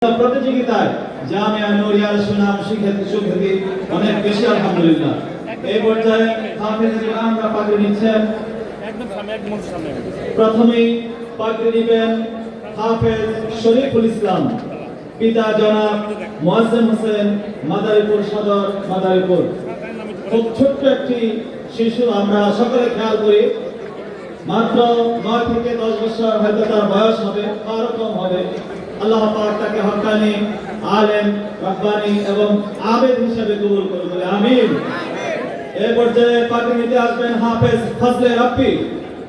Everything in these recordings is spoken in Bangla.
প্রতিযোগিতায় জামিয়া নূরিয়ার সুনাম সুখ্যাতি অনেক বেশি আলহামদুলিল্লাহ। এই পর্যায়ে হাফেজুল ইমামরা পাগড়ি নিচ্ছেন। প্রথমেই পাগড়ি নেবেন হাফেজ শরীফুল ইসলাম, পিতা জনাব মুয়াজ্জেম হোসেন, মাদারীপুর সদর, মাদারীপুর। খুব ছোট্ট একটি শিশু, আমরা সকলে খেয়াল করি, মাত্র 9 থেকে 10 বছর হয়তো তার বয়স হবে, আরো কম হবে। আল্লাহ পাক তাকে হক্কানি, আলেম, রাব্বানি এবং আবেদ হিসেবে কবুল করুন, আমিন। এই পর্যায়ে পাগড়ি নিতে আসবেন হাফেজ ফজলে রাব্বি,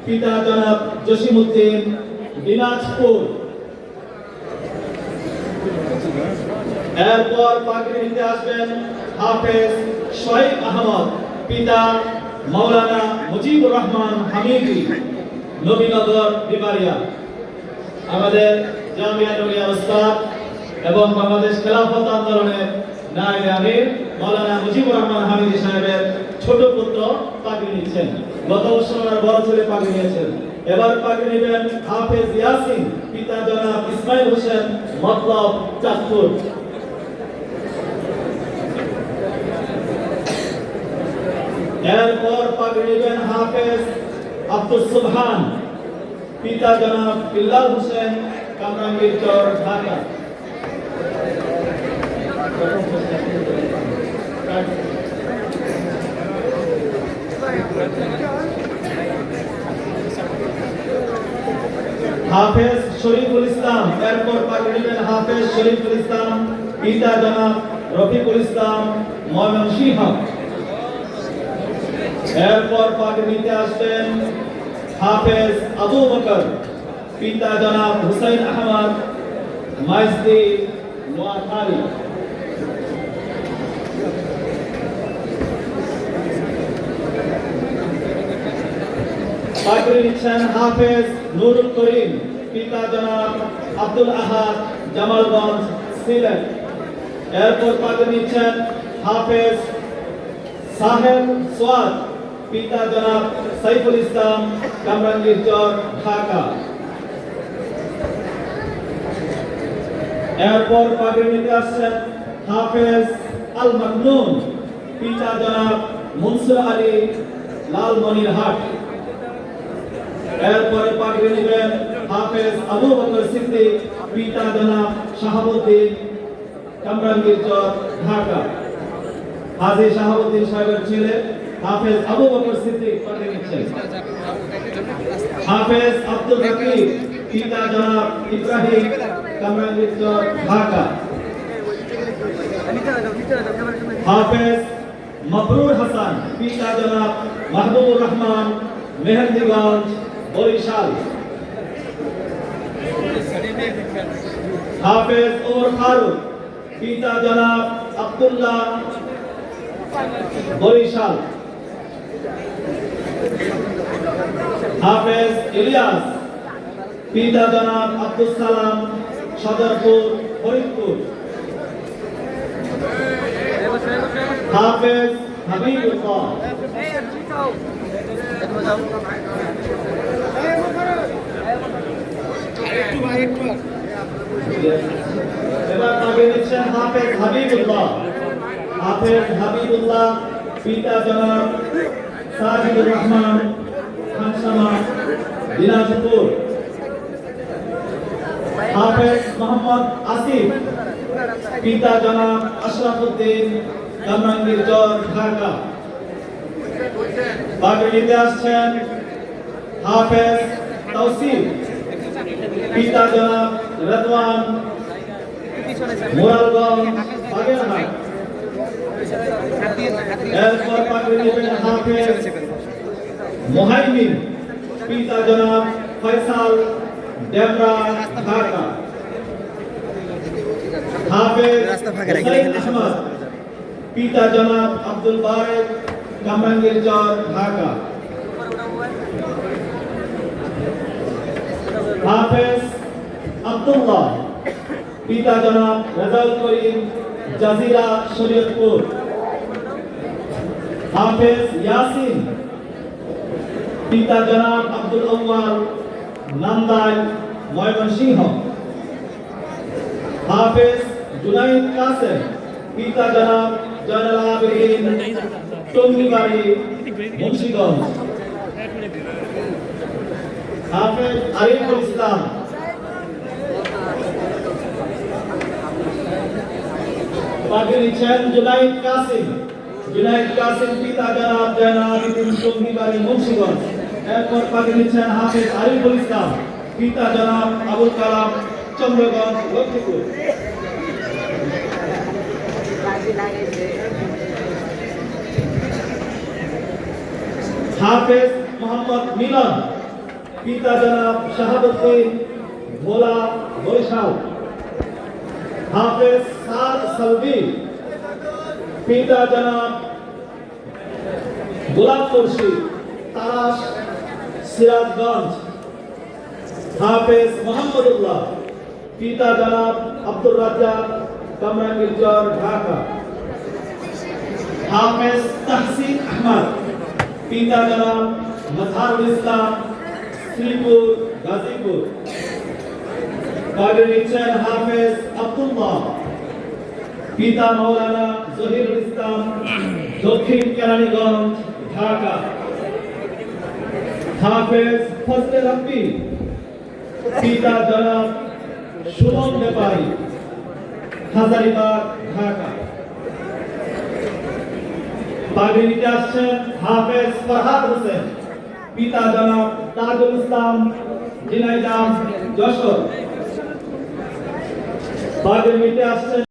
পিতা জনাব জসিমউদ্দিন, দিনাজপুর। এরপর পাগড়ি নিতে আসবেন হাফেজ শহীদ আহমদ, পিতা মাওলানা মুজিবুর রহমান হামিদি, নবীনগর, বিবারিয়া। আমাদের জামিয়া নূরিয়া উস্তাদ এবং বাংলাদেশ খেলাফত আন্দোলনের নায়েবে আমির মাওলানা মুজিবুর রহমান হামিদি সাহেবের ছোট পুত্র পাগড়ি নিচ্ছেন। গত বছর ওনার বড় ছেলে পাগড়ি নিয়েছেন। এবার পাগড়ি নেবেন হাফেজ ইয়াসিন, পিতা জনাব ইসমাইল হোসেন, মতলব, চাঁদপুর। এরপর পাগড়ি নেবেন হাফেজ আব্দুল সুবহান, পিতা জনাব বিল্লাল হোসেন, কামরাঙ্গীরচর, ঢাকা। হাফেজ শরীফুল ইসলাম, এরপর পাগড়ি নেবেন হাফেজ শরীফুল ইসলাম, পিতা জনাব রফিকুল ইসলাম, ময়মনসিংহ। এরপর পাগড়ি নিতে আসবেন হাফেজ আবু বকর, পিতা জনাব হুসাইন আহমদ, মাইজদি, নোয়াখালী। পাগড়ি নিচ্ছেন হাফেজ নুরুল করিম, পিতা জনাব আব্দুল আহাদ, জামালগঞ্জ, সিলেট। এরপর পাগড়ি নিচ্ছেন হাফেজ সাহেব সোয়াদ, পিতা জনাব সাইফুল ইসলাম, কামরাঙ্গীরচর, ঢাকা। এরপর পাগড়ি নিতে আসছেন হাফেজ আল মাকনুন, পিতা জনাব মনসুর আলী, লালমনিরহাট। এরপরে পাগড়ি নেবেন হাফেজ আবু বকর সিদ্দিক, পিতা জনাব শাহাবুদ্দিন, কামরাঙ্গীরচর, ঢাকা। হাজী শাহাবুদ্দিন সাহেবের ছেলে হাফেজ আবু বকর সিদ্দিক পাগড়ি নিচ্ছেন। হাফেজ আব্দুল হাকিম, পিতা জনাব ইব্রাহিম, কামরাঙ্গীরচর, ঢাকা। হাফেজ মাবরুর হাসান, পিতা জনাব মাহবুবুর রহমান, মেহেন্দিগঞ্জ, বরিশাল। হাফেজ ওমর ফারুক, পিতা জনাব আব্দুল্লাহ, বরিশাল। হাফেজ ইলিয়াস, পিতা জনাব আব্দুল সালাম, সদরপুর, ফরিদপুর। হাফেজ হাবিবুল্লাহ। এবার পাগড়ি নিচ্ছেন হাফেজ হাবিবুল্লাহ। হাফেজ হাবিবুল্লাহ, পিতা জনাব সাজিদুর রহমান, খানসামা, দিনাজপুর। হাফেজ মোহাম্মদ আসিফ, পিতা জনাব আশরাফুদ্দিন, কামরাঙ্গীরচর, ঢাকা। পাগড়ি নিতে আসছেন হাফেজ তাওসিফ, পিতা জনাব রেদওয়ান, মোরালগঞ্জ, বাগেরহাট। এরপর পাগড়ি নেবেন হাফেজ মুহাইমিন, পিতা জনাব ফয়সাল, ডেমরা, ঢাকা। হাফেজ হুসাইন আহমদ, পিতা জনাব আব্দুল বারেক, কামরাঙ্গীরচর, ঢাকা। হাফেজ আব্দুল্লাহ, পিতা জনাব রেজাউল করিম, জাজিরা, শরীয়তপুর। হাফেজ ইয়াসিন, পিতা জনাব আব্দুল আউয়াল, নান্দাইল, ময়মনসিংহ। হাফেজ জুনাইদ কাসেম, পিতা জনাব জয়নাল আবেদিন, টঙ্গিবাড়ি, মুন্সিগঞ্জ। হাফেজ আরিফুল ইসলাম, পাগড়ি নিচ্ছেন জুনাইদ কাসিম, পিতা জনাব জয়নাল আবেদিন, টঙ্গিবাড়ি, মুন্সিগঞ্জ। এরপর পাগড়ি নিচ্ছেন হাফেজ আরিফুল ইসলাম, পিতা জনাব আবুল কালাম, চন্দ্রগঞ্জ, লক্ষ্মীপুর। হাফেজ মোহাম্মদ মিলন, পিতা জনাব শাহাবুদ্দিন, ভোলা, বরিশাল। হাফেজ সাদ সালবি, পিতা জনাব গোলাম মুর্শিদ, তারাস, সিরাজগঞ্জ। হাফেজ মোহাম্মদুল্লাহ, পিতা জনাব আব্দুর রাজ্জাক, কামরাঙ্গীরচর, ঢাকা। হাফেজ তাহসিন আহমদ, পিতা জনাব মাজহারুল ইসলাম, শ্রীপুর, গাজীপুর। পাগড়ি নিচ্ছেন হাফেজ আব্দুল্লাহ, পিতা মাওলানা জহিরুল ইসলাম, দক্ষিণ কেরানীগঞ্জ, ঢাকা। হাফেজ ফজলে রাব্বি, পিতা জনাব সুমন ব্যাপারী, হাজারীবাগ, ঢাকা। পাগড়ি নিতে আসছেন হাফেজ ফরহাদ হোসেন, পিতা জনাব তাজুল ইসলাম, ঝিনাইদহ, যশোর। পাগড়ি নিতে আসছেন